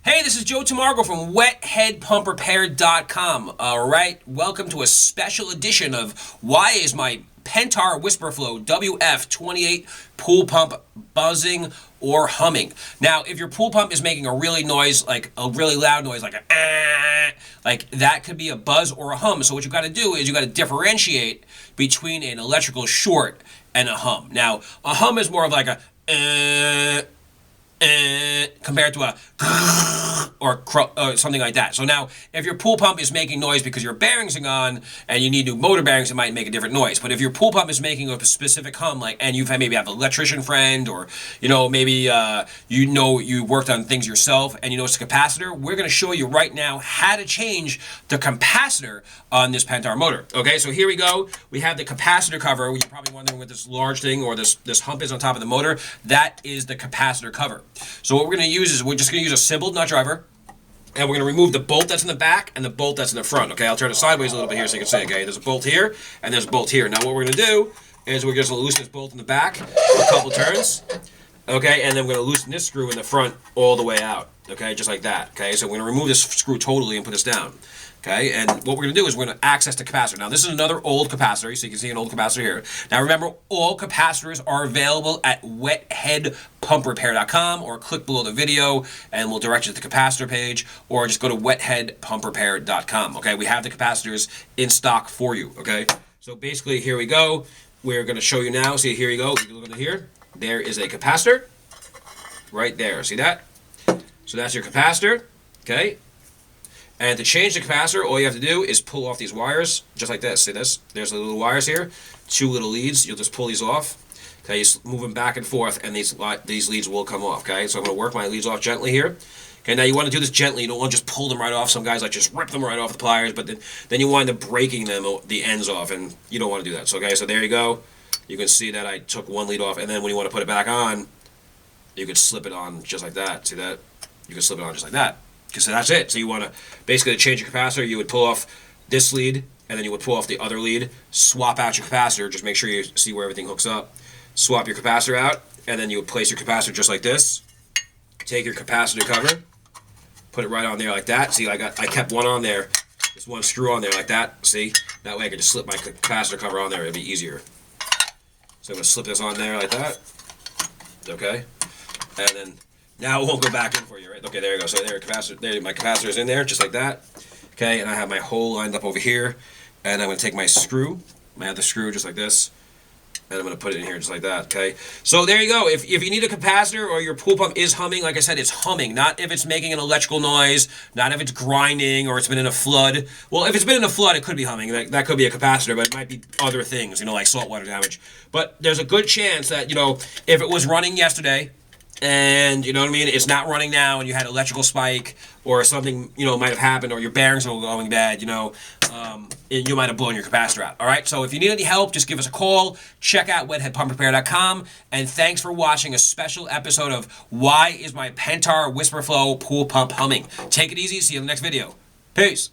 Hey, this is Joe Tamargo from WetheadPumpRepair.com. All right, welcome to a special edition of Why is my Pentair Whisperflo WF-28 pool pump buzzing or humming? Now, if your pool pump is making a really noise, like a really loud noise, like a like that could be a buzz or a hum. So what you got to do is you got to differentiate between an electrical short and a hum. Now, a hum is more of like a compared to a or something like that. So now, if your pool pump is making noise because your bearings are gone and you need new motor bearings, it might make a different noise. But if your pool pump is making a specific hum, like, and you've maybe have an electrician friend, or maybe you worked on things yourself and you know it's a capacitor, we're going to show you right now how to change the capacitor on this Pentair motor. Okay, so here we go. We have the capacitor cover. You're probably wondering what this large thing or this hump is on top of the motor. That is the capacitor cover. So what we're going to use is we're just going to use a simple nut driver, and we're going to remove the bolt that's in the back and the bolt that's in the front. Okay, I'll turn it sideways a little bit here so you can see. Okay, there's a bolt here and there's a bolt here. Now what we're going to do is we're just going to loosen this bolt in the back a couple turns. Okay, and then we're going to loosen this screw in the front all the way out. Okay, just like that. Okay, so we're going to remove this screw totally and put this down. Okay, and what we're going to do is we're going to access the capacitor. Now, this is another old capacitor, so you can see an old capacitor here. Now, remember, all capacitors are available at WetheadPumpRepair.com, or click below the video, and we'll direct you to the capacitor page, or just go to WetheadPumpRepair.com. Okay, we have the capacitors in stock for you. Okay, so basically, here we go. We're going to show you now. See, here you go. You can look under here. There is a capacitor right there. See that? So that's your capacitor. Okay. And to change the capacitor, all you have to do is pull off these wires, just like this. See this? There's the little wires here, two little leads. You'll just pull these off. Okay, you move them back and forth, and these leads will come off. Okay, so I'm going to work my leads off gently here. Okay, now you want to do this gently. You don't want to just pull them right off. Some guys like just rip them right off the pliers, but then you wind up breaking them, the ends off, and you don't want to do that. So okay, so there you go. You can see that I took one lead off, and then when you want to put it back on, you could slip it on just like that. See that? You can slip it on just like that. So that's it. So you want to basically change your capacitor. You would pull off this lead, and then you would pull off the other lead. Swap out your capacitor. Just make sure you see where everything hooks up. Swap your capacitor out, and then you would place your capacitor just like this. Take your capacitor cover, put it right on there like that. See, I kept one on there. There's one screw on there like that. See, that way I can just slip my capacitor cover on there. It'll be easier. So I'm gonna slip this on there like that. Okay, and then. Now it won't go back in for you, right? Okay, there you go. So there, my capacitor is in there, just like that. Okay, and I have my hole lined up over here, and I'm going to take my screw. I have the screw just like this, and I'm going to put it in here just like that. Okay, so there you go. If you need a capacitor or your pool pump is humming, like I said, it's humming, not if it's making an electrical noise, not if it's grinding or it's been in a flood. Well, if it's been in a flood, it could be humming. That could be a capacitor, but it might be other things, like saltwater damage. But there's a good chance that if it was running yesterday, and you know what I mean, it's not running now, and you had electrical spike or something might have happened, or your bearings are going bad, you might have blown your capacitor out. All right, so if you need any help, just give us a call. Check out WetheadPumpRepair.com, and thanks for watching a special episode of Why is my Pentair Whisperflo pool pump humming. Take it easy. See you in the next video. Peace.